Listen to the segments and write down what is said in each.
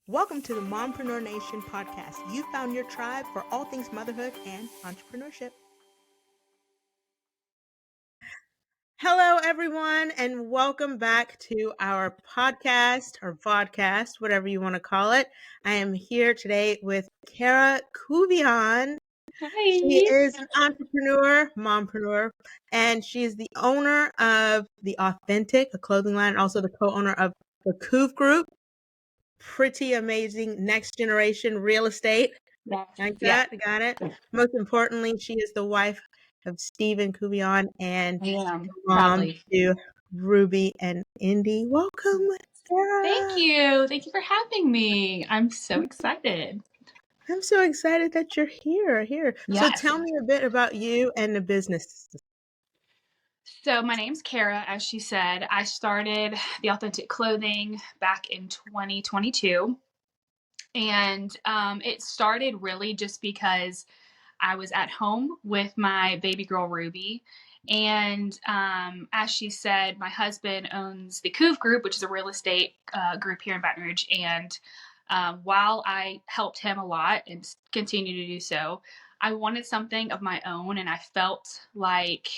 Welcome to the Mompreneur Nation podcast. You found your tribe for all things motherhood and entrepreneurship. Hello, everyone, and welcome back to our podcast or vodcast, whatever you want to call it. I am here today with Cara Couvillion. Hi. She is an entrepreneur, mompreneur, and she is the owner of The Authentic, a clothing line, and also the co-owner of the Couv Group. Pretty amazing next generation real estate. Like that, got it. Most importantly, she is the wife of Stephen Couvillion and mom Proudly. to Ruby and Indy. Welcome, Sarah. Thank you. Thank you for having me. I'm so excited. I'm so excited that you're here. Yes. So tell me a bit about you and the business. So my name's Cara, as she said. I started The Authentic Clothing back in 2022. And it started really just because I was at home with my baby girl, Ruby. And as she said, my husband owns the Couv Group, which is a real estate group here in Baton Rouge. And while I helped him a lot and continue to do so, I wanted something of my own. And I felt like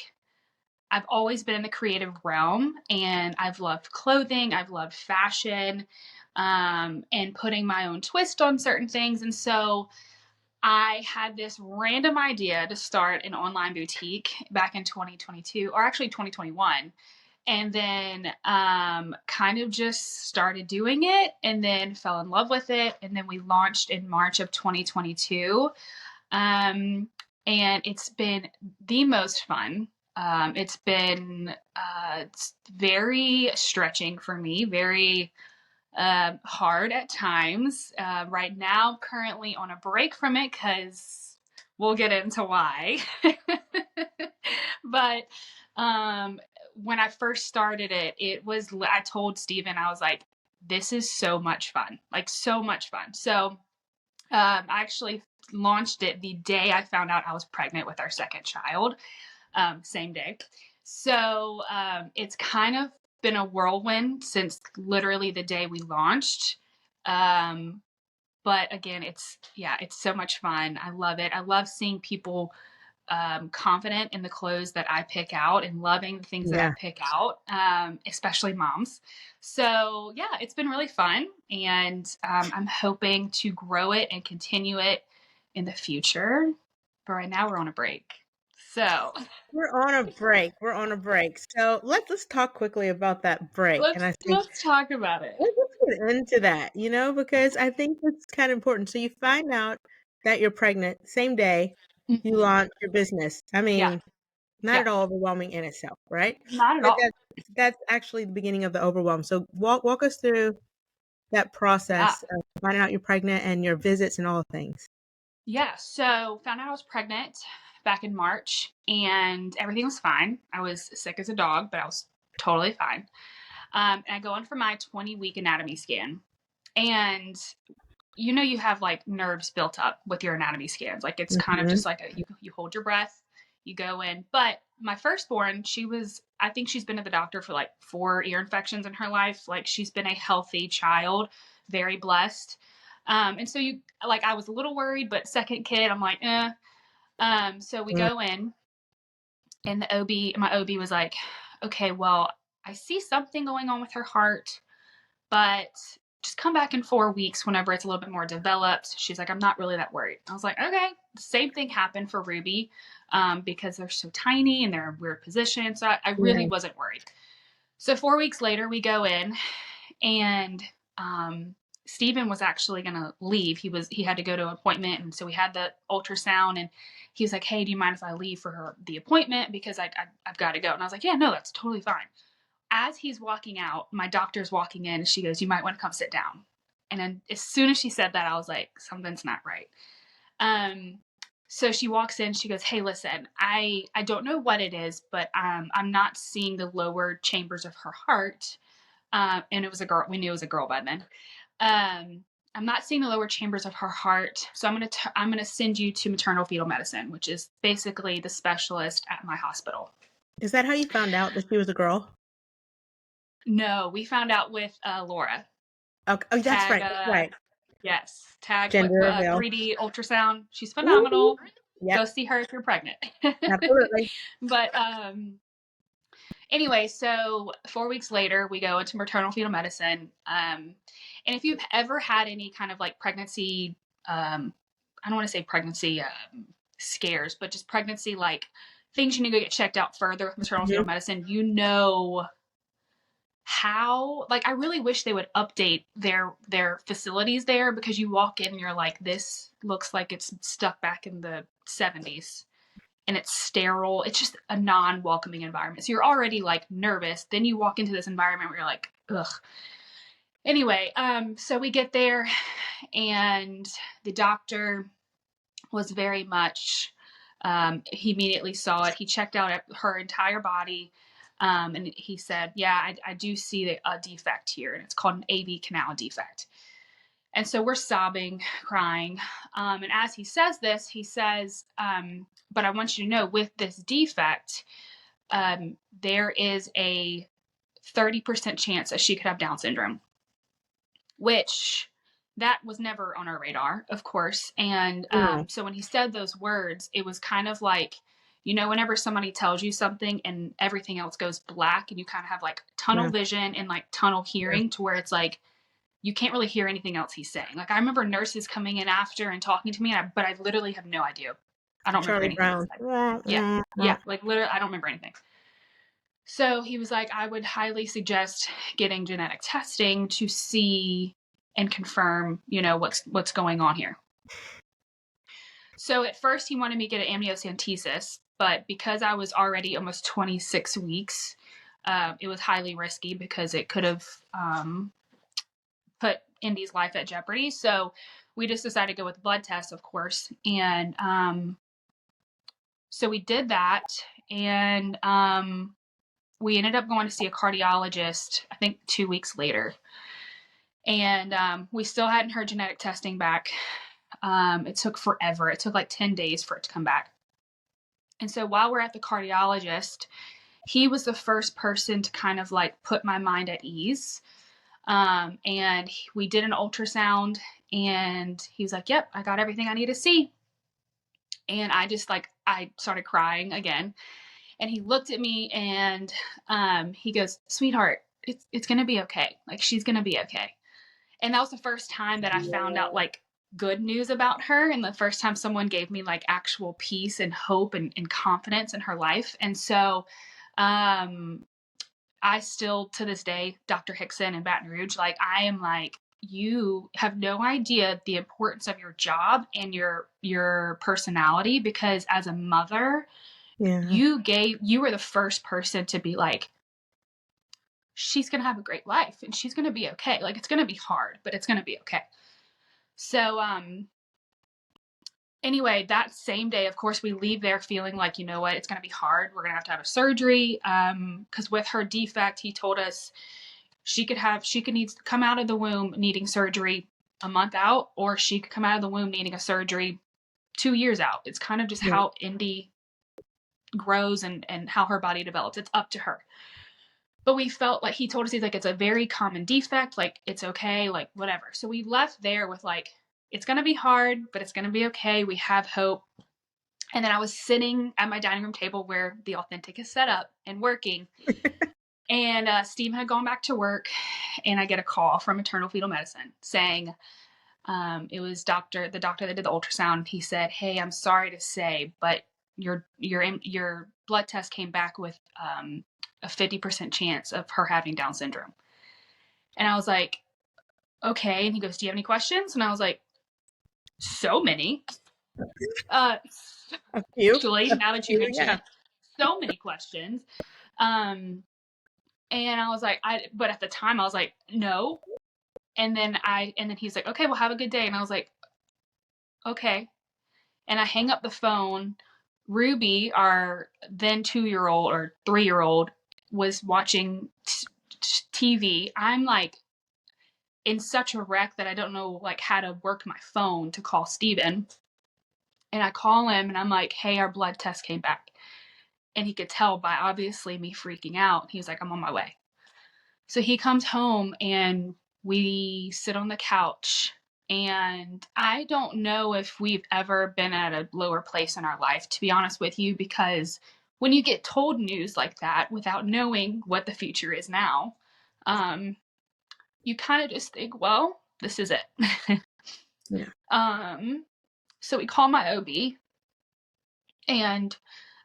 I've always been in the creative realm, and I've loved clothing, I've loved fashion, and putting my own twist on certain things. And so I had this random idea to start an online boutique back in 2022, or actually 2021. And then kind of just started doing it and then fell in love with it. And then we launched in March of 2022. And it's been the most fun. It's been very stretching for me, very hard at times. Right now, currently on a break from it because we'll get into why. But when I first started it, I told Stephen, I was like, this is so much fun, like so much fun. So I actually launched it the day I found out I was pregnant with our second child, same day. So it's kind of been a whirlwind since literally the day we launched. But again, it's so much fun. I love it. I love seeing people confident in the clothes that I pick out and loving the things that I pick out, especially moms. So yeah, it's been really fun, and I'm hoping to grow it and continue it in the future. But right now we're on a break. So We're on a break. So let's talk quickly about that break. let's talk about it. Let's get into that, because I think it's kind of important. So you find out that you're pregnant, same day you launch your business. I mean, not at all overwhelming in itself, right? Not at But all. that's actually the beginning of the overwhelm. So walk us through that process of finding out you're pregnant and your visits and all things. Yeah, so found out I was pregnant back in March, and everything was fine. I was sick as a dog, but I was totally fine. And I go in for my 20-week anatomy scan, and you have like nerves built up with your anatomy scans. Like it's kind of just like you hold your breath, you go in. But my firstborn, I think she's been to the doctor for like 4 ear infections in her life. Like she's been a healthy child, very blessed. And so I was a little worried, but second kid, I'm like, so we go in, and my OB was like, okay, well, I see something going on with her heart, but just come back in 4 weeks whenever it's a little bit more developed. She's like, I'm not really that worried. I was like, okay. The same thing happened for Ruby, because they're so tiny and they're in weird positions. So I really wasn't worried. So 4 weeks later, we go in, and Stephen was actually going to leave. He had to go to an appointment. And so we had the ultrasound, and he was like, hey, do you mind if I leave for the appointment? Because I've got to go. And I was like, yeah, no, that's totally fine. As he's walking out, my doctor's walking in, and she goes, you might want to come sit down. And then as soon as she said that, I was like, something's not right. So she walks in, she goes, hey, listen, I don't know what it is, but I'm not seeing the lower chambers of her heart. And it was a girl. We knew it was a girl by then. I'm not seeing the lower chambers of her heart. So I'm going to send you to maternal fetal medicine, which is basically the specialist at my hospital. Is that how you found out that she was a girl? No, we found out with Laura. Okay. Oh, that's right. Yes. Tag Gender reveal. 3D ultrasound. She's Ooh, phenomenal. yep, Go see her if you're pregnant. absolutely. But anyway, so 4 weeks later, we go into maternal fetal medicine. And if you've ever had any kind of like pregnancy, I don't want to say pregnancy scares, but just pregnancy like things you need to get checked out further with maternal fetal medicine, you know how, like, I really wish they would update their facilities there, because you walk in and you're like, this looks like it's stuck back in the 70s, and it's sterile. It's just a non-welcoming environment. So you're already like nervous. Then you walk into this environment where you're like, ugh. Anyway, so we get there, and the doctor was very much, he immediately saw it. He checked out her entire body. And he said, yeah, I do see a defect here, and it's called an AV canal defect. And so we're sobbing, crying. And as he says this, he says, but I want you to know, with this defect, there is a 30% chance that she could have Down syndrome, which that was never on our radar, of course. And so when he said those words, it was kind of like, you know, whenever somebody tells you something and everything else goes black, and you kind of have like tunnel vision and like tunnel hearing, to where it's like, you can't really hear anything else he's saying. Like, I remember nurses coming in after and talking to me, but I literally have no idea. I don't remember anything. Yeah, like literally, I don't remember anything. So he was like, I would highly suggest getting genetic testing to see and confirm, you know, what's going on here. So at first he wanted me to get an amniocentesis, but because I was already almost 26 weeks, it was highly risky, because it could have put Indy's life at jeopardy. So we just decided to go with blood tests, of course. And so we did that, and we ended up going to see a cardiologist, I think 2 weeks later. And we still hadn't heard genetic testing back. It took forever. It took like 10 days for it to come back. And so while we're at the cardiologist, he was the first person to kind of like put my mind at ease. And we did an ultrasound, and he was like, yep, I got everything I need to see. And I just like, I started crying again. And he looked at me, and he goes, sweetheart, it's going to be okay. Like, she's going to be okay. And that was the first time that I found out like good news about her, and the first time someone gave me like actual peace and hope and confidence in her life. And so I still, to this day, Dr. Hickson in Baton Rouge, like, I am like, you have no idea the importance of your job and your personality, because as a mother, you were the first person to be like, she's going to have a great life and she's going to be okay. Like, it's going to be hard, but it's going to be okay. So, anyway, that same day, of course, we leave there feeling like, you know what, it's going to be hard. We're going to have a surgery. Cause with her defect, he told us she could need to come out of the womb needing surgery a month out, or she could come out of the womb needing a surgery 2 years out. It's kind of just how Indy grows and how her body develops. It's up to her. But we felt like, he told us, he's like, it's a very common defect. Like, it's okay. Like, whatever. So we left there with like, it's going to be hard, but it's going to be okay. We have hope. And then I was sitting at my dining room table where the Authentic is set up and working. And Steve had gone back to work, and I get a call from maternal fetal medicine saying, it was the doctor that did the ultrasound. He said, hey, I'm sorry to say, but your blood test came back with a 50% chance of her having Down syndrome. And I was like, okay. And he goes, do you have any questions? And I was like, so many. Actually, now that you mentioned it, so many questions. And I was like, but at the time I was like, no. And then he's like, okay, well, have a good day. And I was like, okay. And I hang up the phone. Ruby, our then 2-year-old or 3-year-old, was watching TV. I'm like in such a wreck that I don't know like how to work my phone to call Steven. And I call him and I'm like, hey, our blood test came back. And he could tell by obviously me freaking out. He was like, I'm on my way. So he comes home and we sit on the couch And I don't know if we've ever been at a lower place in our life, to be honest with you, because when you get told news like that without knowing what the future is now, you kind of just think, well, this is it. Yeah. So we call my OB and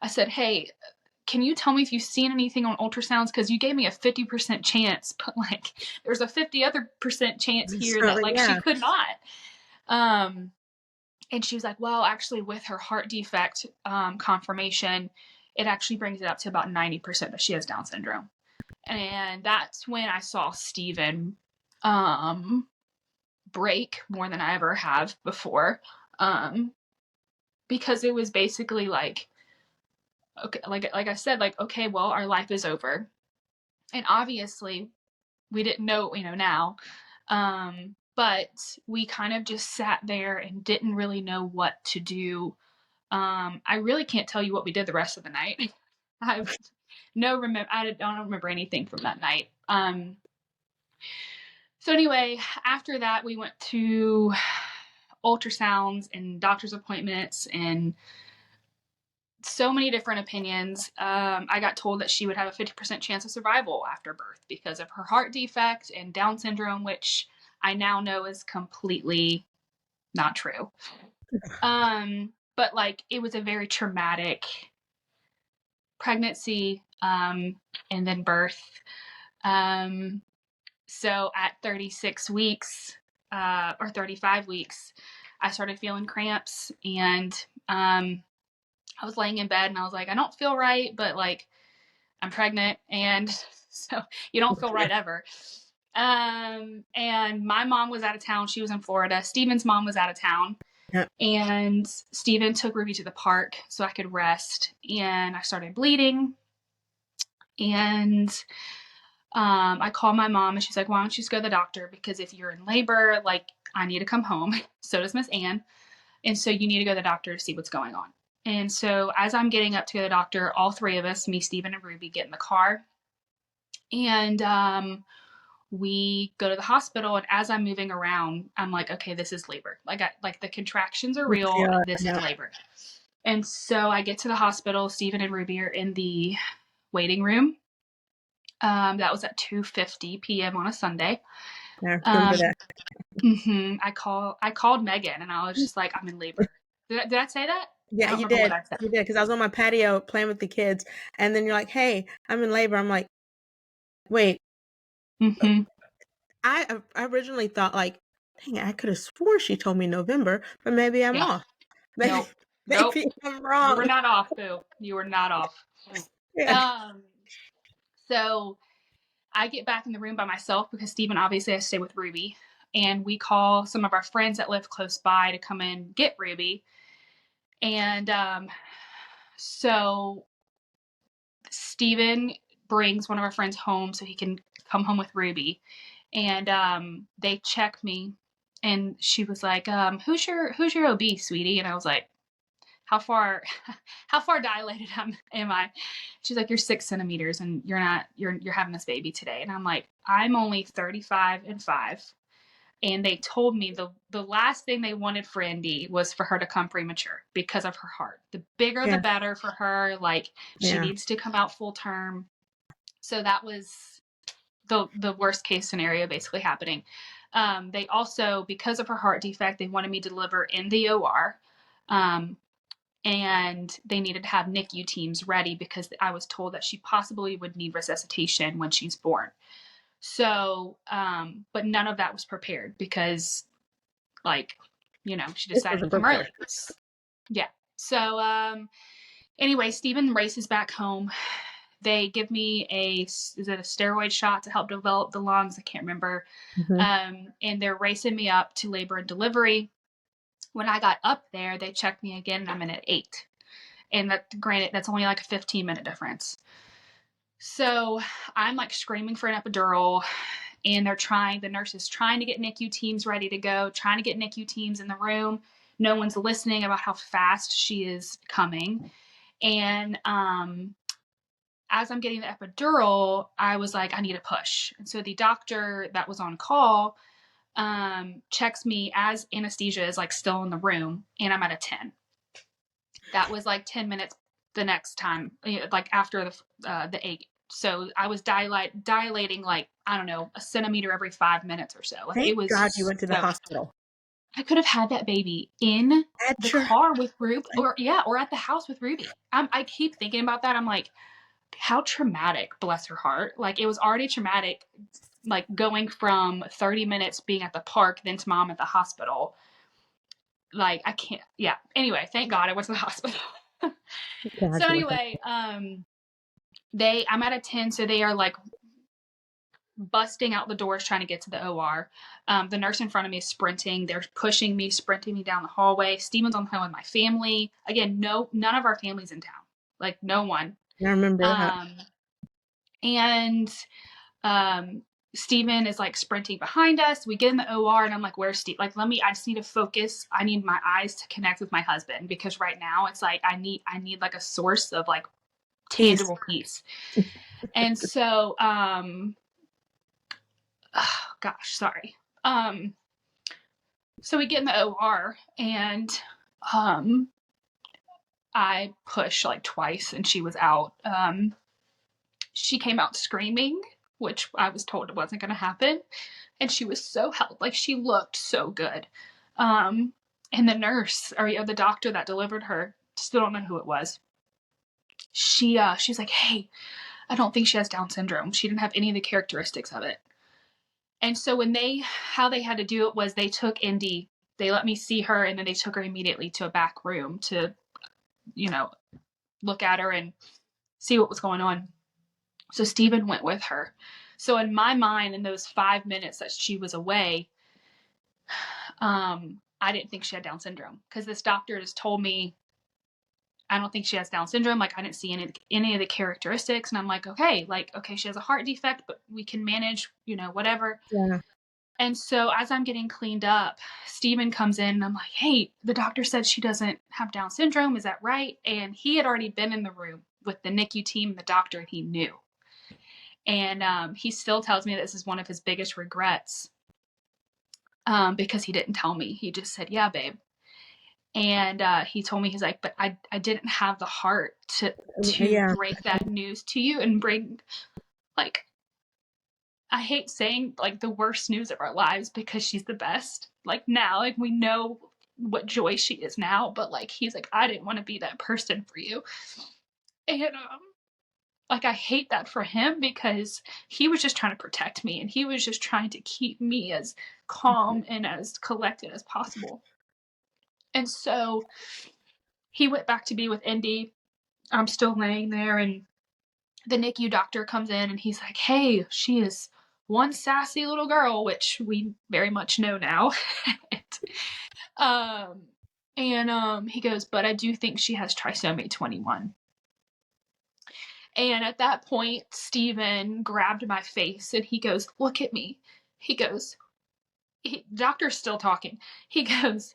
I said, hey, can you tell me if you've seen anything on ultrasounds? Because you gave me a 50% chance, but like there's a 50 other percent chance here So, that like yeah. she could not. And she was like, well, actually with her heart defect confirmation, it actually brings it up to about 90% that she has Down syndrome. And that's when I saw Steven break more than I ever have before. Because it was basically like, okay, like I said, like, okay, well, our life is over. And obviously we didn't know what we know now. But we kind of just sat there and didn't really know what to do. I really can't tell you what we did the rest of the night. I don't remember anything from that night. So anyway, after that, we went to ultrasounds and doctor's appointments and so many different opinions. I got told that she would have a 50% chance of survival after birth because of her heart defect and Down syndrome, which I now know is completely not true. But like it was a very traumatic pregnancy and then birth. So at 36 weeks or 35 weeks, I started feeling cramps and I was laying in bed and I was like, I don't feel right, but like I'm pregnant. And so you don't feel right ever. And my mom was out of town. She was in Florida. Steven's mom was out of town. Yeah. And Steven took Ruby to the park so I could rest. And I started bleeding. And I called my mom and she's like, why don't you just go to the doctor? Because if you're in labor, like I need to come home. So does Miss Ann. And so you need to go to the doctor to see what's going on. And so as I'm getting up to the doctor, all three of us, me, Steven, and Ruby, get in the car. And we go to the hospital. And as I'm moving around, I'm like, okay, this is labor. Like the contractions are real. Yeah, This yeah. is labor. And so I get to the hospital. Steven and Ruby are in the waiting room. That was at 2:50 p.m. on a Sunday. I remember that. I called Megan and I was just like, I'm in labor. Did I say that? Yeah, I don't you remember what did. I said. You did, because I was on my patio playing with the kids, and then you're like, "Hey, I'm in labor." I'm like, "Wait." I originally thought like, "Dang, I could have sworn she told me November, but maybe I'm Yeah. off. Maybe, Nope. maybe I'm You were wrong." not off, boo. You were not off. Yeah. So I get back in the room by myself because Steven obviously has to stay with Ruby. And we call some of our friends that live close by to come and get Ruby. And so Steven brings one of our friends home so he can come home with Ruby. And they check me and she was like, who's your OB, sweetie? And I was like, how far dilated am I? She's like, you're 6 centimeters and you're having this baby today. And I'm like, I'm only 35 and 5. And they told me the last thing they wanted for Indy was for her to come premature because of her heart. The bigger the better for her. Like she needs to come out full term. So that was the worst case scenario basically happening. They also, because of her heart defect, they wanted me to deliver in the OR. And they needed to have NICU teams ready because I was told that she possibly would need resuscitation when she's born. So, but none of that was prepared because, like, she decided to come early. Yeah. So, anyway, Steven races back home. They give me a steroid shot to help develop the lungs? I can't remember. And they're racing me up to labor and delivery. When I got up there, they checked me again and I'm in at 8. And granted, that's only like a 15-minute difference. So I'm like screaming for an epidural and the nurses trying to get NICU teams ready to go, trying to get NICU teams in the room. No one's listening about how fast she is coming. And as I'm getting the epidural, I was like, I need a push. And so the doctor that was on call checks me as anesthesia is like still in the room, and I'm at a 10. That was like 10 minutes the next time, like after the 8. So I was dilating like, I don't know, a centimeter every 5 minutes or so. Like Thank it was God you went to the so, hospital. I could have had that baby in the At your car with Ruby, or at the house with Ruby. I keep thinking about that. I'm like, how traumatic, bless her heart. Like it was already traumatic, like going from 30 minutes being at the park, then to mom at the hospital. Like I can't, yeah. Anyway, thank God I went to the hospital. God, So you went to anyway, I'm at a 10, so they are like busting out the doors trying to get to the OR. The nurse in front of me is sprinting. They're pushing me, sprinting me down the hallway. Steven's on the phone with my family. Again, none of our family's in town. Like no one. I remember how And Steven is like sprinting behind us. We get in the OR and I'm like, where's Steve? Like, I just need to focus. I need my eyes to connect with my husband, because right now it's like, I need like a source of like tangible peace. And so, oh, gosh, sorry. So we get in the OR and, I push like twice and she was out. She came out screaming, which I was told it wasn't going to happen. And she was so healthy. Like she looked so good. And the nurse, or the doctor that delivered her, still don't know who it was. She's like, hey, I don't think she has Down syndrome. She didn't have any of the characteristics of it. And so how they had to do it was they took Indy, they let me see her, and then they took her immediately to a back room to, look at her and see what was going on. So Steven went with her. So in my mind, in those 5 minutes that she was away, I didn't think she had Down syndrome, because this doctor just told me, I don't think she has Down syndrome. Like I didn't see any of the characteristics. And I'm like, okay, she has a heart defect, but we can manage, whatever. yeah. And so as I'm getting cleaned up, Steven comes in and I'm like, hey, the doctor said she doesn't have Down syndrome. Is that right? And he had already been in the room with the NICU team and the doctor, and he knew. And he still tells me this is one of his biggest regrets, because he didn't tell me. He just said, yeah, babe. And he told me, he's like, but I didn't have the heart to break that news to you and bring, like, I hate saying like the worst news of our lives, because she's the best. Like now, like we know what joy she is now, but like he's like, I didn't want to be that person for you. And like I hate that for him, because he was just trying to protect me, and he was just trying to keep me as calm and as collected as possible. And so he went back to be with Indy. I'm still laying there, and the NICU doctor comes in and he's like, hey, she is one sassy little girl, which we very much know now. He goes, but I do think she has trisomy 21. And at that point, Steven grabbed my face and he goes, look at me. He goes, doctor's still talking. He goes,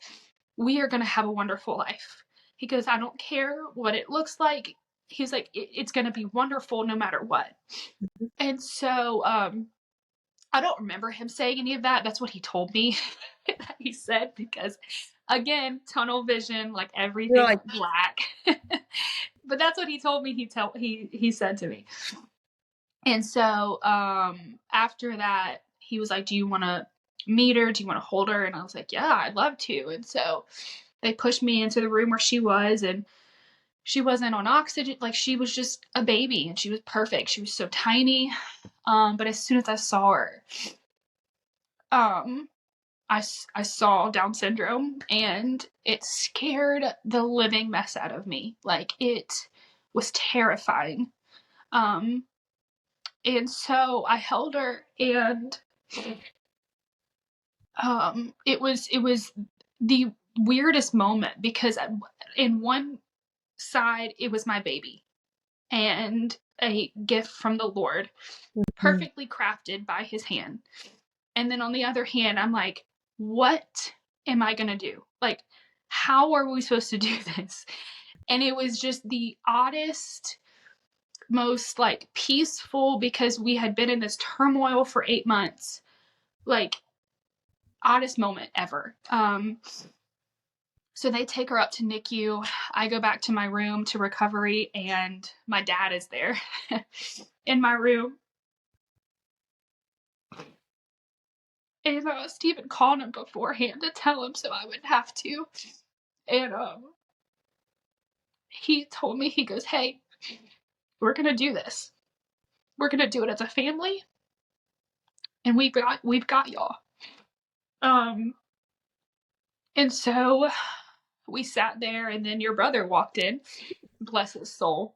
we are going to have a wonderful life. He goes, I don't care what it looks like. He's like, it's going to be wonderful no matter what. Mm-hmm. And so I don't remember him saying any of that. That's what he told me that he said, because again, tunnel vision, like everything like black. But that's what he told me. He said to me. And so after that, he was like, do you want to meet her? Do you want to hold her? And I was like, yeah, I'd love to. And so they pushed me into the room where she was, and she wasn't on oxygen. Like she was just a baby, and she was perfect. She was so tiny. But as soon as I saw her, I saw Down syndrome, and it scared the living mess out of me. Like it was terrifying. And so I held her, and it was the weirdest moment, because in one side it was my baby and a gift from the Lord, perfectly crafted by his hand. And then on the other hand, I'm like, what am I going to do? Like, how are we supposed to do this? And it was just the oddest, most like peaceful, because we had been in this turmoil for 8 months. Like oddest moment ever. So they take her up to NICU. I go back to my room to recovery, and my dad is there in my room. And Stephen called him beforehand to tell him so I wouldn't have to. And he told me, he goes, "Hey, we're gonna do this. We're gonna do it as a family, and we've got y'all." And so we sat there, and then your brother walked in, bless his soul.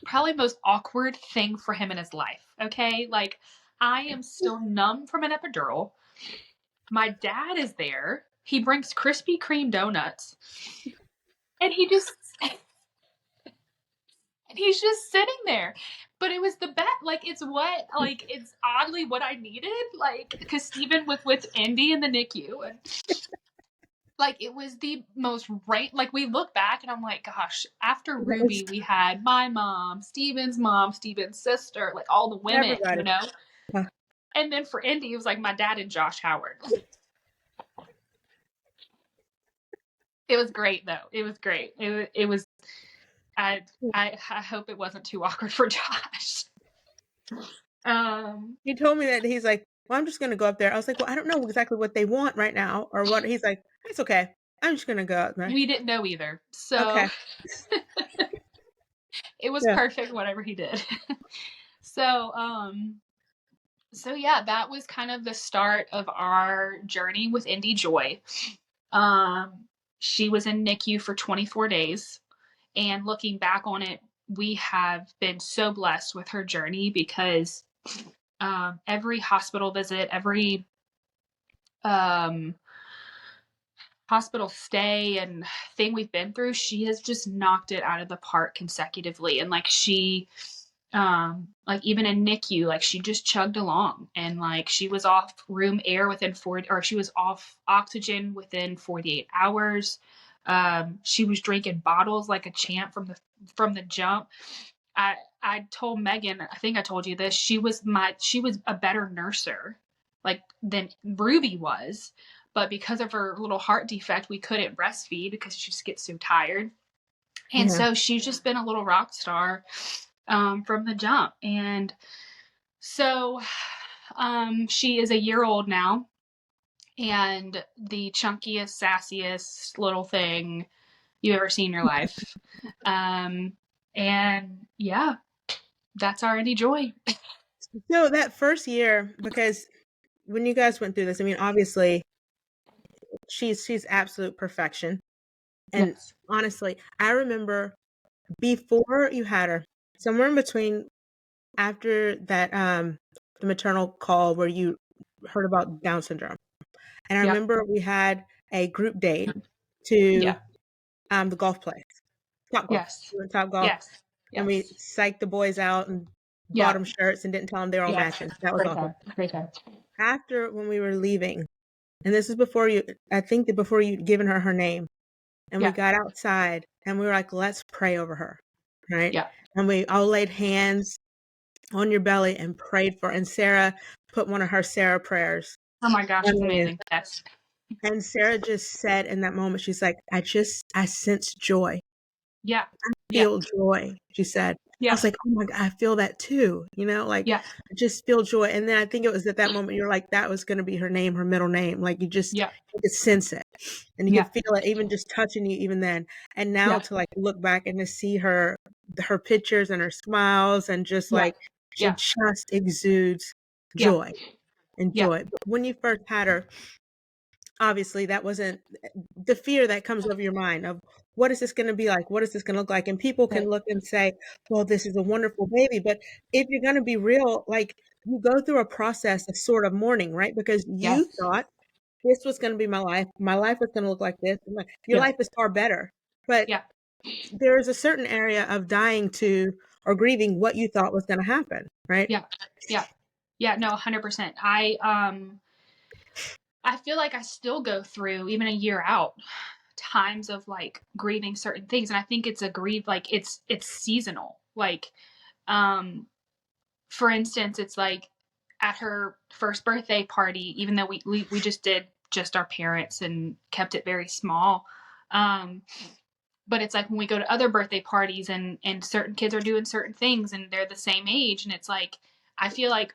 Probably most awkward thing for him in his life. Okay, like I am still numb from an epidural. My dad is there. He brings Krispy Kreme donuts, and he's just sitting there. But it was the best. Like it's oddly what I needed. Like because Stephen was with Indy in the NICU, and like it was the most right. Like we look back, and I'm like, gosh. After Ruby, we had my mom, Stephen's sister, like all the women, Everybody. And then for Indy, it was like my dad and Josh Howard. It was great though. It was great. It was. I hope it wasn't too awkward for Josh. He told me that he's like, well, I'm just gonna go up there. I was like, well, I don't know exactly what they want right now or what. He's like, it's okay. I'm just gonna go up there. We didn't know either, so okay. It was perfect. Whatever he did. So yeah, that was kind of the start of our journey with Indy Joy. She was in NICU for 24 days. And looking back on it, we have been so blessed with her journey because every hospital visit, every hospital stay and thing we've been through, she has just knocked it out of the park consecutively. And like she, like even in NICU, like she just chugged along, and like she was off room air within she was off oxygen within 48 hours. She was drinking bottles like a champ from the jump. I told Megan, I think I told you this, she was a better nurser like than Ruby was, but because of her little heart defect, we couldn't breastfeed because she just gets so tired. And so she's just been a little rock star from the jump. And so she is a year old now, and the chunkiest, sassiest little thing you've ever seen in your life. And yeah, that's our Indy Joy. So that first year, because when you guys went through this, I mean, obviously she's absolute perfection. And yes. honestly, I remember before you had her, somewhere in between after that the maternal call where you heard about Down syndrome. And I remember we had a group date to the golf place. Top golf. Yes. We went Top golf. Yes. And we psyched the boys out and bought them shirts and didn't tell them they were all matching. That was awesome. Great time. After when we were leaving, and this is before before you'd given her name, and we got outside and we were like, let's pray over her, right? Yeah. And we all laid hands on your belly and prayed for, and Sarah put one of her Sarah prayers. Oh my gosh, it's amazing. Yes. And Sarah just said in that moment, she's like, I sense joy. Yeah. I feel joy, she said. I was like, oh my God, I feel that too. You know, like I just feel joy. And then I think it was at that moment you're like, that was going to be her name, her middle name. Like you just you could sense it, and you could feel it even just touching you even then. And now to like look back and to see her pictures and her smiles and just like she just exudes joy and joy. But when you first had her, obviously that wasn't the fear that comes over your mind of what is this going to be like? What is this going to look like? And people can look and say, well, this is a wonderful baby. But if you're going to be real, like you go through a process of sort of mourning, right? Because you thought this was going to be my life. My life was going to look like this. Your life is far better. But there is a certain area of dying to or grieving what you thought was going to happen, right? Yeah, no, 100%. I feel like I still go through, even a year out, times of like grieving certain things. And I think it's like it's seasonal. Like, for instance, it's like at her first birthday party, even though we just did just our parents and kept it very small. But it's like when we go to other birthday parties and certain kids are doing certain things and they're the same age, and it's like I feel like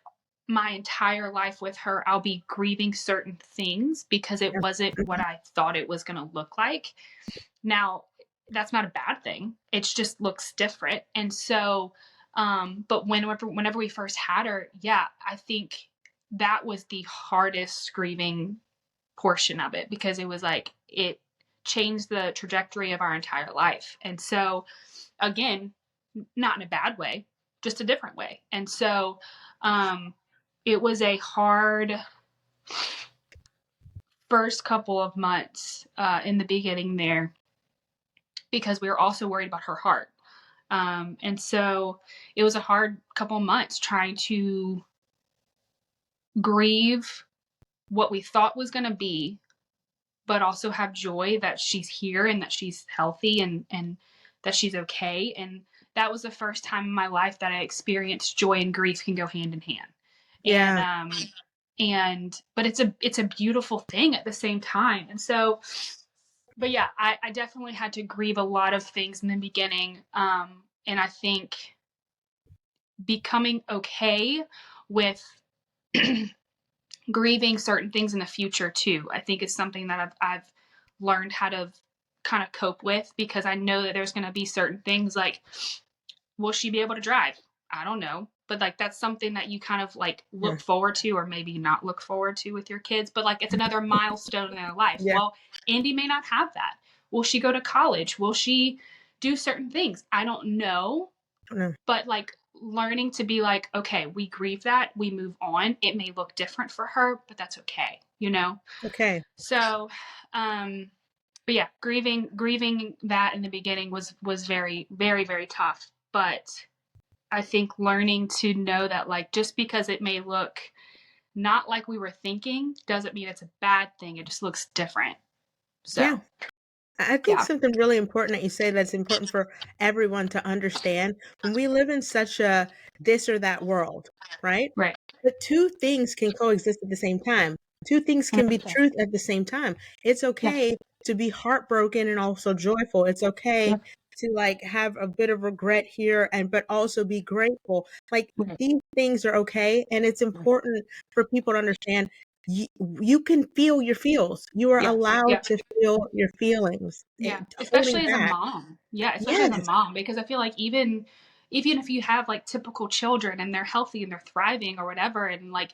my entire life with her I'll be grieving certain things because it wasn't what I thought it was going to look like. Now, that's not a bad thing. It just looks different. And so but whenever we first had her, yeah, I think that was the hardest grieving portion of it because it was like it changed the trajectory of our entire life. And so again, not in a bad way, just a different way. And so it was a hard first couple of months in the beginning there because we were also worried about her heart. And so it was a hard couple months trying to grieve what we thought was going to be, but also have joy that she's here and that she's healthy and that she's okay. And that was the first time in my life that I experienced joy and grief can go hand in hand. Yeah. But it's a beautiful thing at the same time. And so, but yeah, I definitely had to grieve a lot of things in the beginning. And I think becoming okay with grieving certain things in the future too, I think is something that I've learned how to kind of cope with, because I know that there's going to be certain things like, will she be able to drive? I don't know. But like, that's something that you kind of like look forward to, or maybe not look forward to with your kids, but like, it's another milestone in their life. Yeah. Well, Indy may not have that. Will she go to college? Will she do certain things? I don't know. No. But like, learning to be like, okay, we grieve that, we move on. It may look different for her, but that's okay, you know? Okay. So, but yeah, grieving that in the beginning was very, very, very tough. But I think learning to know that like, just because it may look not like we were thinking doesn't mean it's a bad thing. It just looks different. So, Yeah. I think yeah. something really important that you say that's important for everyone to understand, when we live in such a this or that world, right? Right. But two things can coexist at the same time. Two things can be 100%. truth at the same time. It's Yeah. okay to be heartbroken and also joyful. It's okay Yeah. to like have a bit of regret here and but also be grateful. Like Right. these things are okay, and it's important for people to understand you can feel your feels. You are Yeah. allowed Yeah. to feel your feelings. Yeah, Holding especially as a back. mom. Yeah, especially as a Yes. mom, because I feel like even if you have like typical children and they're healthy and they're thriving or whatever, and like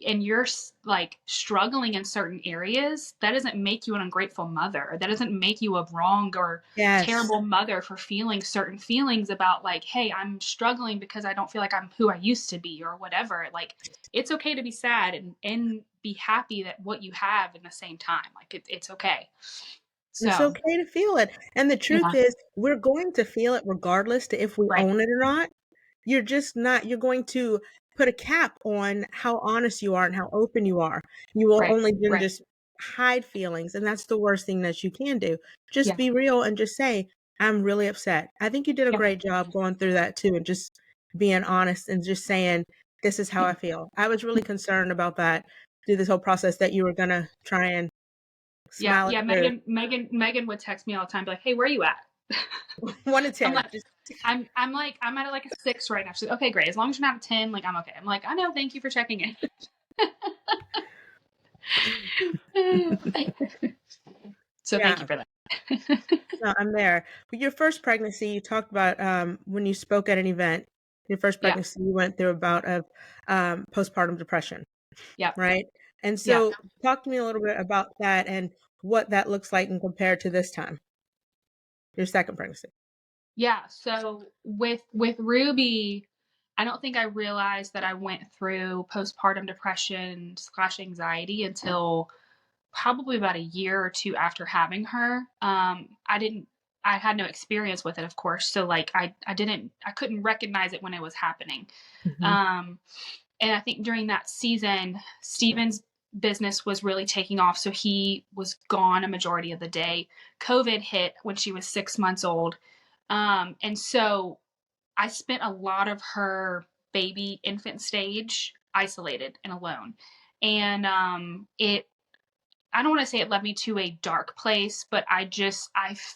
and you're like struggling in certain areas, that doesn't make you an ungrateful mother. That doesn't make you a wrong or Yes. terrible mother for feeling certain feelings about like, hey, I'm struggling because I don't feel like I'm who I used to be or whatever. Like, it's okay to be sad and be happy that what you have in the same time. Like it's okay. It's So, okay to feel it. And the truth yeah. is, we're going to feel it regardless to if we Right. own it or not. You're just not, you're going to put a cap on how honest you are and how open you are. You will Right. only then Right. just hide feelings. And that's the worst thing that you can do. Just Yeah. be real and just say, I'm really upset. I think you did a Yeah. great job going through that too, and just being honest and just saying, this is how I feel. I was really concerned about that through this whole process, that you were going to try and Yeah. smile it Yeah. through. Megan would text me all the time, be like, "Hey, where are you at?" 1 to I'm 10. like, I'm like, I'm at like a 6 right now. She's like, "Okay, great. As long as you're not a 10, like I'm okay." I'm like, "I know. Thank you for checking in." So thank Yeah. you for that. No, I'm there. With your first pregnancy, you talked about, when you spoke at an event, your first Yeah. pregnancy, you went through a bout of, postpartum depression, Yeah. right? And Yeah. so talk to me a little bit about that and what that looks like and compared to this time, your second pregnancy. Yeah. So with Ruby, I don't think I realized that I went through postpartum depression / anxiety until probably about a year or two after having her. I had no experience with it, of course. So like, I couldn't recognize it when it was happening. Mhm. Um, and I think during that season, Steven's business was really taking off. So he was gone a majority of the day. COVID hit when she was 6 months old. And so I spent a lot of her baby infant stage isolated and alone. And I don't want to say it led me to a dark place, but I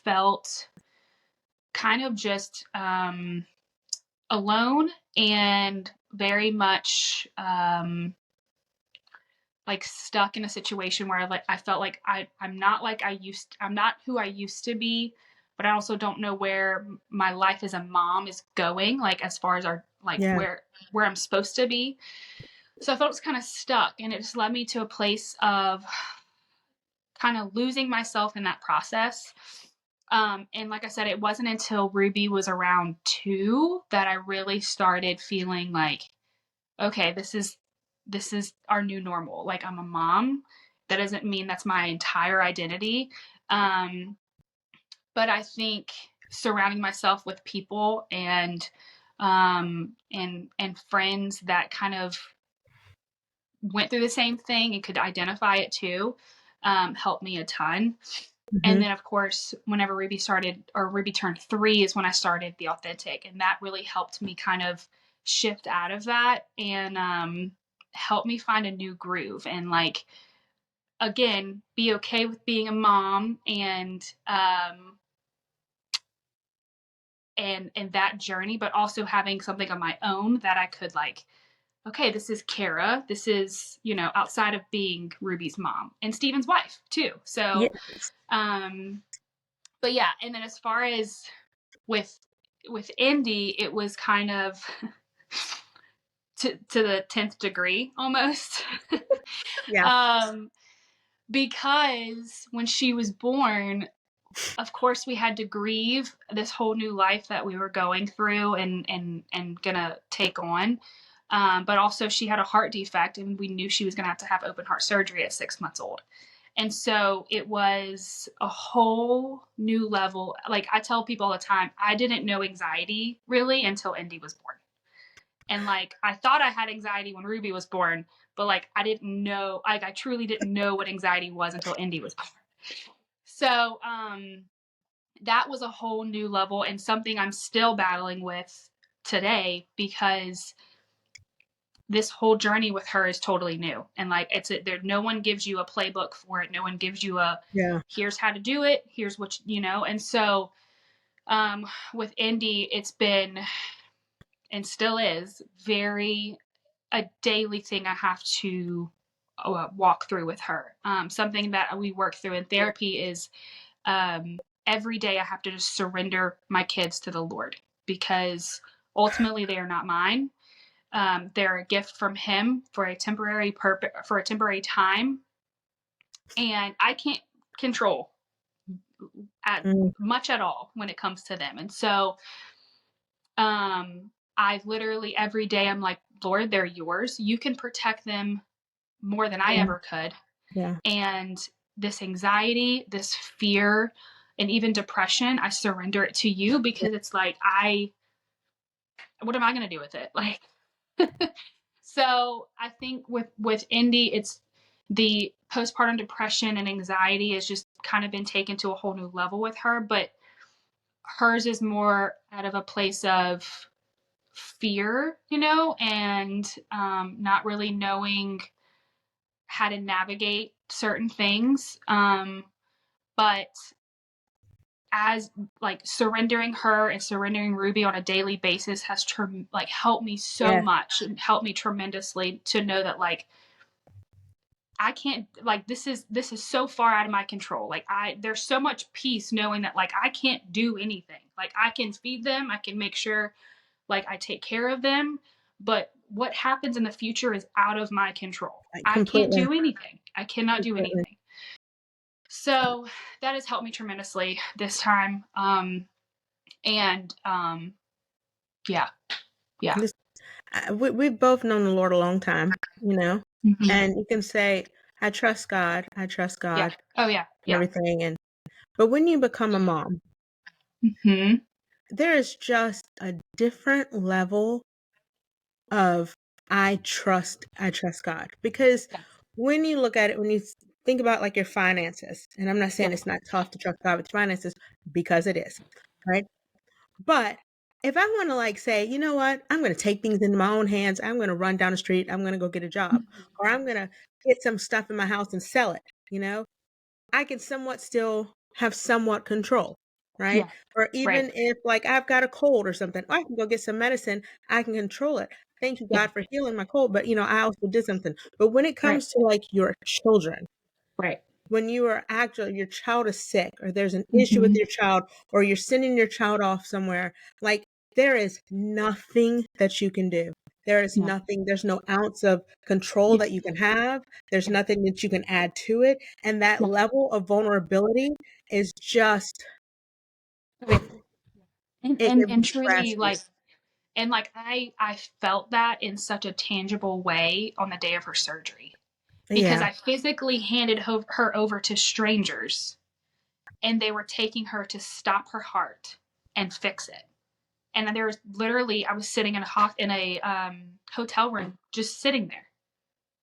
felt kind of just alone and very much like stuck in a situation where I felt like I'm not I'm not who I used to be, but I also don't know where my life as a mom is going, like as far as our like Yeah. where I'm supposed to be. So I felt it was kind of stuck, and it just led me to a place of kind of losing myself in that process. And like I said, it wasn't until Ruby was around 2 that I really started feeling like, okay, this is our new normal. Like, I'm a mom. That doesn't mean that's my entire identity. But I think surrounding myself with people and friends that kind of went through the same thing and could identify it too, helped me a ton. And then, of course, whenever Ruby turned 3 is when I started the Authentic. And that really helped me kind of shift out of that and help me find a new groove and, like, again, be okay with being a mom and that journey, but also having something of my own that I could, like, okay, this is Cara. This is, outside of being Ruby's mom and Steven's wife too. So, Yes. but yeah. And then as far as with Indy, it was kind of to the 10th degree almost. Yeah. Because when she was born, of course we had to grieve this whole new life that we were going through and gonna take on. But also she had a heart defect, and we knew she was gonna have to have open heart surgery at 6 months old. And so it was a whole new level. Like, I tell people all the time, I didn't know anxiety really until Indy was born. And, like, I thought I had anxiety when Ruby was born, but, like, I didn't know, like, I truly didn't know what anxiety was until Indy was born. So, that was a whole new level and something I'm still battling with today, because this whole journey with her is totally new. And, like, no one gives you a playbook for it. No one gives you here's how to do it. Here's what, and so, with Indy, it's been, and still is, very a daily thing I have to walk through with her. Something that we work through in therapy is every day I have to just surrender my kids to the Lord, because ultimately they are not mine. They're a gift from Him for a temporary for a temporary time, and I can't control much at all when it comes to them. And so, I literally every day I'm like, Lord, they're yours. You can protect them more than I ever could. Yeah. And this anxiety, this fear, and even depression, I surrender it to you, because it's like, what am I going to do with it? Like, so I think with Indy, it's the postpartum depression and anxiety has just kind of been taken to a whole new level with her, but hers is more out of a place of fear, and not really knowing how to navigate certain things. But as, like, surrendering her and surrendering Ruby on a daily basis has helped me so much, and helped me tremendously to know that, like, I can't, like, this is so far out of my control. Like, there's so much peace knowing that, like, I can't do anything. Like, I can feed them, I can make sure, like, I take care of them, but what happens in the future is out of my control. I can't do anything. I cannot do anything. So that has helped me tremendously this time. Yeah. We've both known the Lord a long time, Mm-hmm. and you can say, I trust God, Yeah. Oh yeah. and everything. But when you become a mom, there is just a different level of I trust God, because when you look at it, when you think about, like, your finances, and I'm not saying it's not tough to trust God with finances, because it is, right? But if I want to like say, you know what, I'm going to take things into my own hands. I'm going to run down the street. I'm going to go get a job, or I'm going to get some stuff in my house and sell it. I can somewhat still have somewhat control, right? Yeah. Or Right. even if like I've got a cold or something, I can go get some medicine. I can control it. Thank you Yeah. God for healing my cold, but I also did something. But when it Right. comes to like your children, Right. when you are actually your child is sick or there's an issue with Hmm. your child or you're sending your child off somewhere, like there is nothing that you can do. There is Yeah. nothing, there's no ounce of control Yeah. that you can have. There's Yeah. nothing that you can add to it. And that Yeah. level of vulnerability is just, Right. And, it and can and be truly, like, precious. and like I felt that in such a tangible way on the day of her surgery, because Yeah. I physically handed her over to strangers, and they were taking her to stop her heart and fix it. And there was literally, I was sitting in a hotel room, just sitting there,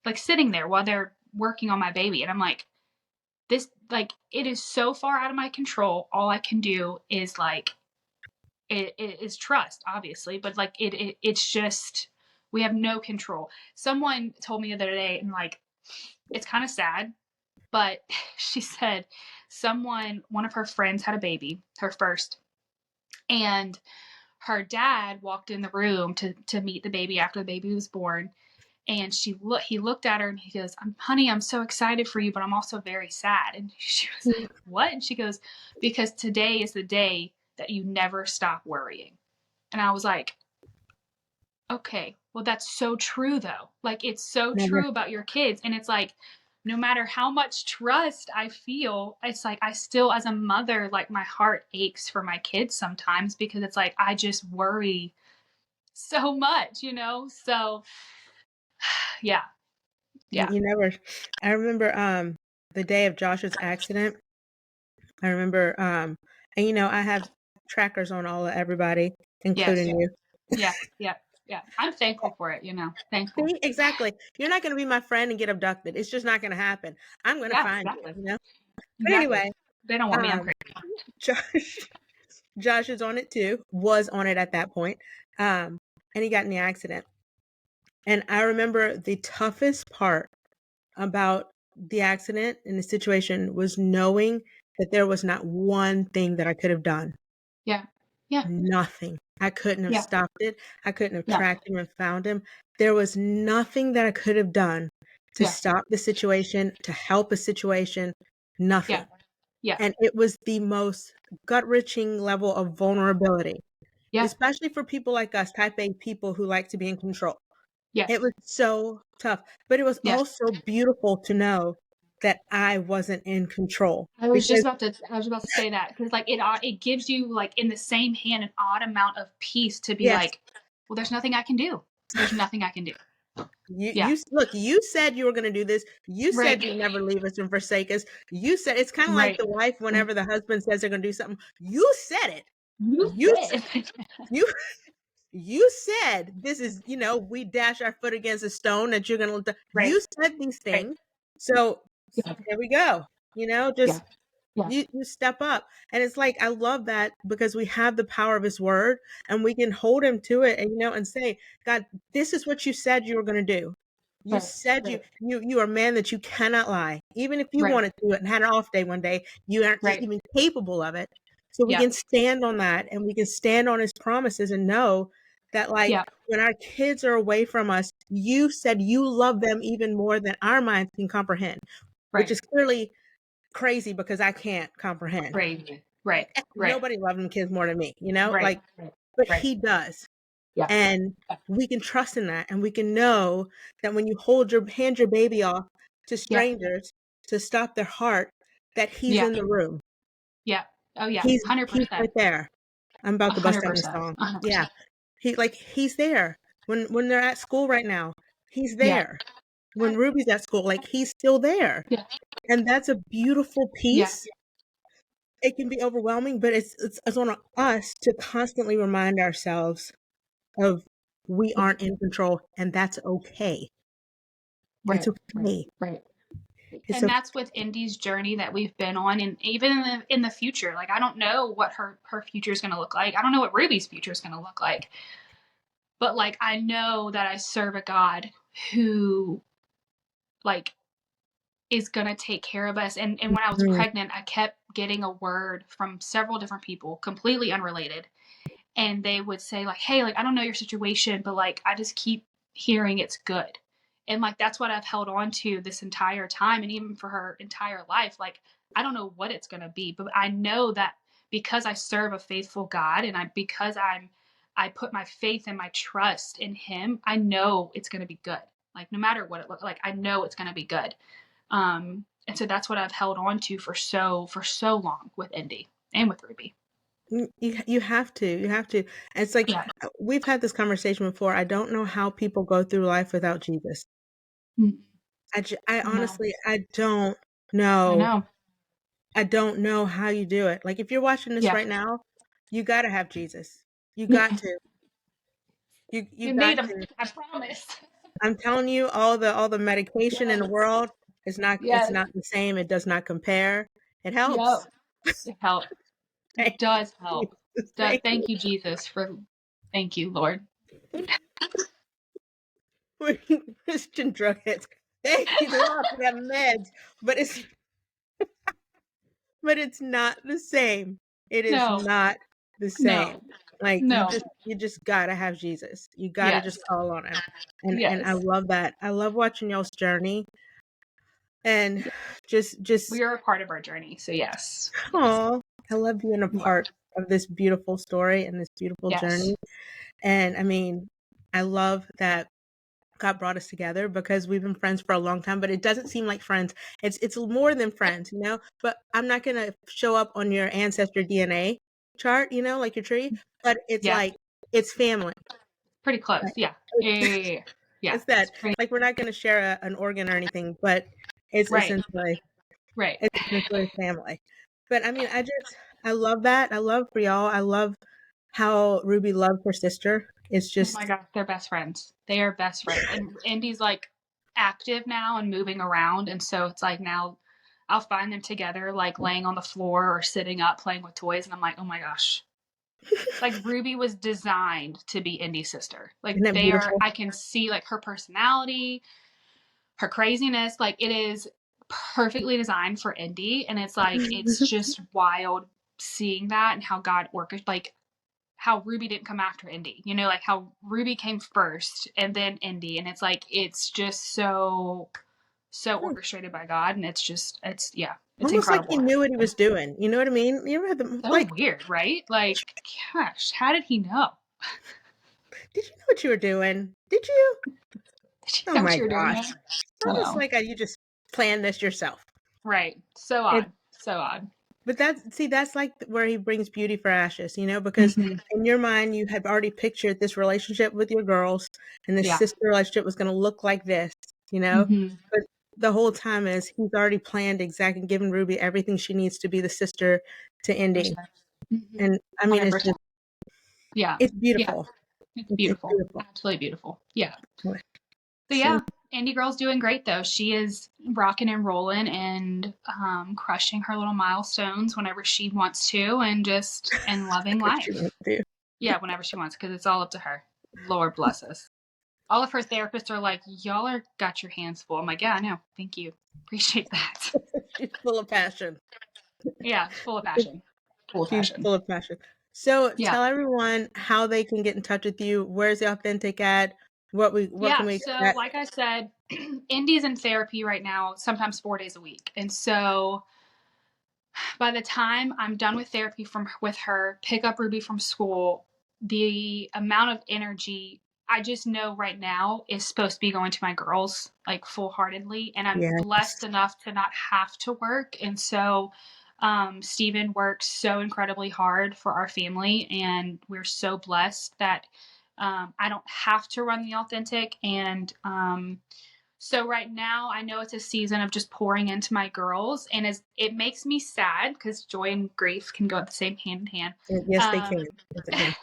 like sitting there while they're working on my baby, and I'm like, this, like, it is so far out of my control. All I can do is like, it is trust, obviously, but like it's just, we have no control. Someone told me the other day, and like, it's kind of sad, but she said one of her friends had a baby, her first, and her dad walked in the room to meet the baby after the baby was born, and he looked at her and he goes, honey, I'm so excited for you, but I'm also very sad. And she was like, what? And she goes, because today is the day that you never stop worrying. And I was like, okay, well, that's so true though. Like, it's so Never. true about your kids. And it's like, no matter how much trust I feel, it's like I still, as a mother, like my heart aches for my kids sometimes, because it's like I just worry so much. So yeah. Yeah. You never. I remember the day of Josh's accident. I remember and I have trackers on all of everybody, including Yes. you. Yeah. Yeah. Yeah. I'm thankful for it. Thankful. See, exactly. You're not going to be my friend and get abducted. It's just not going to happen. I'm going to Yeah, find exactly. you. But Exactly. anyway, They don't want me. I'm um, crazy. Josh, Josh is on it too. Was on it at that point, and he got in the accident. And I remember the toughest part about the accident and the situation was knowing that there was not one thing that I could have done. Yeah. Yeah. Nothing. I couldn't have Yeah. stopped it. I couldn't have Yeah. tracked him and found him. There was nothing that I could have done to Yeah. stop the situation, to help a situation, Yeah. nothing. Yeah. And it was the most gut-wrenching level of vulnerability, Yeah. especially for people like us, type A people who like to be in control. It Yes. was so tough, but it was Yes. also beautiful to know that I wasn't in control I because was about to say that, because like it gives you, like, in the same hand, an odd amount of peace to be yes, like, well, there's nothing I can do. There's nothing I can do. Yeah. look, you said you were going to do this. You said Right. you'd never leave us and forsake us. You said it's kind of like Right. the wife Right. whenever the husband says they're going to do something. You said it. You You said. you you said this is, we dash our foot against a stone that you're going to. Right. You said these Right. things. So Yeah. there we go. Yeah. Just Yeah. you step up. And it's like I love that because we have the power of his word and we can hold him to it and say, God, this is what you said you were going to do. You Right. said Right. you are a man that you cannot lie. Even if you Right. wanted to do it and had an off day one day, you aren't Right. even capable of it. So we Yeah. can stand on that and we can stand on his promises and know that like Yeah. when our kids are away from us, you said you love them even more than our minds can comprehend, which Right. is clearly crazy because I can't comprehend. Crazy. Right. Right. Nobody loved them kids more than me, Right. like, Right. but Right. he does. Yeah. And we can trust in that. And we can know that when you hand your baby off to Yeah. strangers to stop their heart, that he's Yeah. in the room. Yeah. Oh yeah. He's 100%. right there. I'm about to bust out my 100%. song. Yeah. 100%. He's there. When they're at school right now, he's Yeah. there. When Ruby's at school, like he's still there. Yeah. And that's a beautiful Yeah. piece. It can be overwhelming, but it's on us to constantly remind ourselves of we aren't in control, and that's okay. It's Right. Right. okay. Right. And that's with Indy's journey that we've been on, and even in the future. Like, I don't know what her future is going to look like. I don't know what Ruby's future is going to look like. But like, I know that I serve a God who like is going to take care of us. And when I was pregnant, I kept getting a word from several different people, completely unrelated. And they would say like, hey, like, I don't know your situation, but like, I just keep hearing it's good. And like, that's what I've held on to this entire time. And even for her entire life, like, I don't know what it's going to be, but I know that because I serve a faithful God, and because I put my faith and my trust in him, I know it's going to be good. Like, no matter what it looks like, I know it's going to be good. And so that's what I've held on to for so long with Indy and with Ruby. You have to. It's like, Yeah. we've had this conversation before. I don't know how people go through life without Jesus. Mm. I No. honestly, I don't I know. know. I don't know how you do it. Like, if you're watching this Yeah. right now, you got to have Jesus. You Yeah. got to. You You got need them. to. I promise. I'm telling you, all the medication in the Yes. world is not, it's Yes. not the same. It does not compare. It helps. Yep. It helps. Thank It does you. help. Thank you. Thank you, Jesus, for. Thank you, Lord. We're Christian drug heads. Thank you, Lord, for that meds. But it's not the same. It is No. not the same. No. Like, No. you just gotta have Jesus. You gotta Yes. just call on him. And I Yes. love that. I love watching y'all's journey. And Yeah. just We are a part of our journey. So yes. Yes. oh, I love being a You are. part of this beautiful story and this beautiful Yes. journey. And I mean, I love that God brought us together because we've been friends for a long time, but it doesn't seem like friends. It's more than friends, you know? But I'm not going to show up on your ancestor DNA chart, you know, like your tree, but it's Yeah. like, it's family. Pretty close. Like, Yeah. Yeah. it's It's that, pretty. like, we're not going to share an organ or anything, but it's Right. essentially Right. family. But I mean, I love that. I love for y'all. I love how Ruby loved her sister. It's Oh my just, gosh, they're best friends. They are best friends. And Indy's like active now and moving around. And so it's like now I'll find them together, like laying on the floor or sitting up playing with toys. And I'm like, oh my gosh. Like Ruby was designed to be Indy's sister. isn't Like that beautiful? I can see like her personality, her craziness. Like it is perfectly designed for Indy. And it's like, it's just wild seeing that and how God orchestrated, like how Ruby didn't come after Indy, you know, like how Ruby came first and then Indy. And it's like, it's just so orchestrated by God. And yeah, it's Almost like he incredible. knew what he was doing. You know what I mean? You ever had the So like? weird, right? Like, gosh, how did he know? Did you know what you were doing? Did you? Did you Oh know what my you were doing? gosh! There? It's I almost know. like you just planned this yourself. Right. So It, odd. So odd. but that's like where he brings beauty for ashes. You know, because Mm-hmm. in your mind you have already pictured this relationship with your girls, and this Yeah. sister relationship was going to look like this. You know, Mm-hmm. but the whole time is he's already planned exactly, given Ruby everything she needs to be the sister to Indy. Mm-hmm. And I mean, 100%. Yeah. it's Yeah. beautiful. It's It's beautiful. beautiful. Absolutely beautiful. Yeah. So So yeah, Indie Girl's doing great though. She is rocking and rolling and crushing her little milestones whenever she wants to, and loving what you want life. to do. Yeah, whenever she wants, because it's all up to her. Lord bless us. All of her therapists are like, "Y'all are got your hands full." I'm like, "Yeah, I know. Thank you. Appreciate that." She's full of passion. Yeah, full of passion. Full of She's passion. full of passion. So Yeah. tell everyone how they can get in touch with you. Where's the authentic at? What can Yeah, we so expect? like I said, Indy's in therapy right now, sometimes 4 days a week. And so by the time I'm done with therapy with her, pick up Ruby from school, the amount of energy I just know right now is supposed to be going to my girls like full heartedly. And I'm blessed Yes. enough to not have to work. And so Steven works so incredibly hard for our family. And we're so blessed that I don't have to run the authentic. And so right now, I know it's a season of just pouring into my girls, and it makes me sad because joy and grief can go at the same hand in hand. Yes, they Um, can. Yes, they can.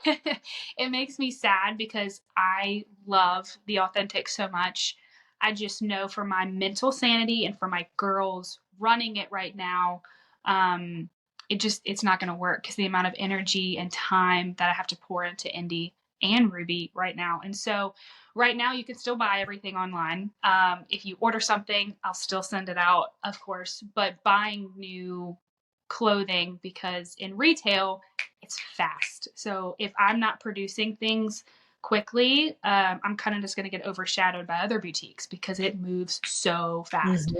it makes me sad because I love the authentic so much. I just know for my mental sanity and for my girls running it right now, it's not going to work because the amount of energy and time that I have to pour into Indy and Ruby right now. And so right now you can still buy everything online. If you order something, I'll still send it out, of course, but buying new clothing, because in retail, it's fast. So if I'm not producing things quickly, I'm kind of just going to get overshadowed by other boutiques because it moves so fast.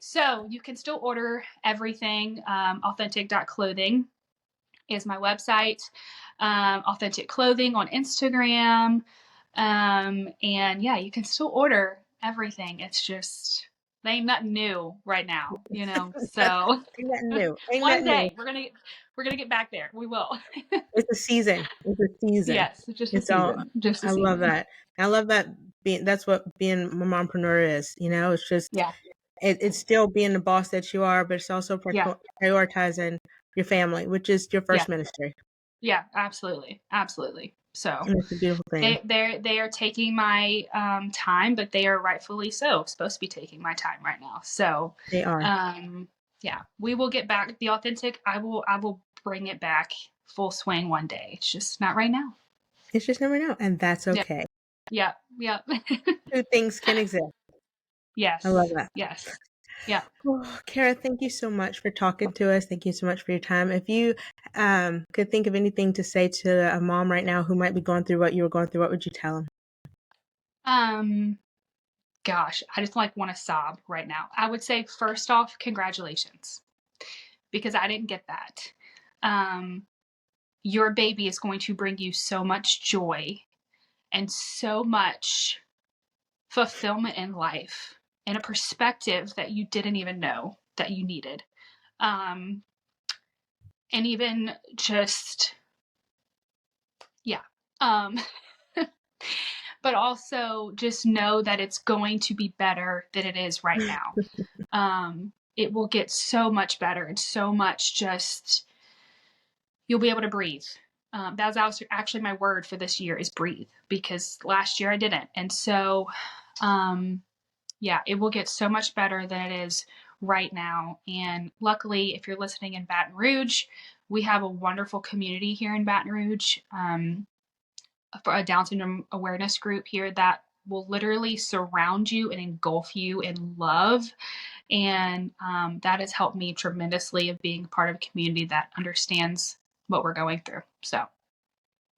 So you can still order everything. Authentic.clothing is my website. Authentic Clothing on Instagram. And yeah, you can still order everything. It's just, they ain't nothing new right now, so Ain't nothing new. Ain't one nothing new. day we're gonna get back there. We will. It's a season. It's a season. Yes, just a It's all. season. Just a I love season. that. I love that. That's what being a mompreneur is. It's just Yeah. it's still being the boss that you are, but it's also Yeah. prioritizing your family, which is your Yeah. first ministry. Yeah, absolutely. Absolutely. So And it's a beautiful thing. they are taking my time, but they are rightfully so supposed to be taking my time right now. So They are. yeah, we will get back the authentic. I will bring it back full swing one day. It's just not right now. It's just never know, and that's okay. Yeah. Yeah. Two things can exist. Yes. I love that. Yes. Yeah. Oh, Cara, thank you so much for talking to us. Thank you so much for your time. If you could think of anything to say to a mom right now who might be going through what you were going through, what would you tell them? Gosh, I just want to sob right now. I would say first off, congratulations, because I didn't get that. Your baby is going to bring you so much joy and so much fulfillment in life and a perspective that you didn't even know that you needed. And even just, yeah. But also just know that it's going to be better than it is right now. It will get so much better and so much just, you'll be able to breathe. That was actually my word for this year is breathe, because last year I didn't. And so, yeah, it will get so much better than it is right now. And luckily, if you're listening in Baton Rouge, we have a wonderful community here in Baton Rouge, for a Down syndrome awareness group here that will literally surround you and engulf you in love. And that has helped me tremendously of being part of a community that understands what we're going through. So,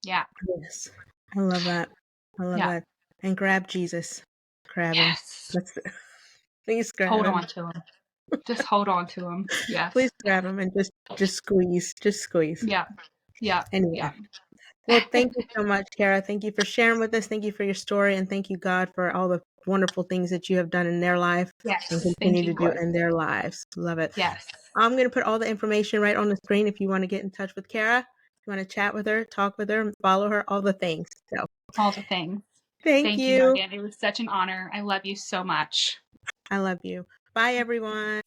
yeah. Yes. I love that. I love that. And grab Jesus. Grab him. Please grab hold him. on to him. Just hold on to him. Yes. Please grab him and just squeeze. Just squeeze. Yeah. Yeah. Anyway. Yeah. Well, thank you so much, Cara. Thank you for sharing with us. Thank you for your story. And thank you, God, for all the wonderful things that you have done in their life and Yes. continue Thank you, to do Lord. in their lives. Love it. Yes. I'm going to put all the information right on the screen if you want to get in touch with Cara. If you want to chat with her, talk with her, follow her, all the things. So, all the things. Thank you, you. Megan. It was such an honor. I love you so much. I love you. Bye, everyone.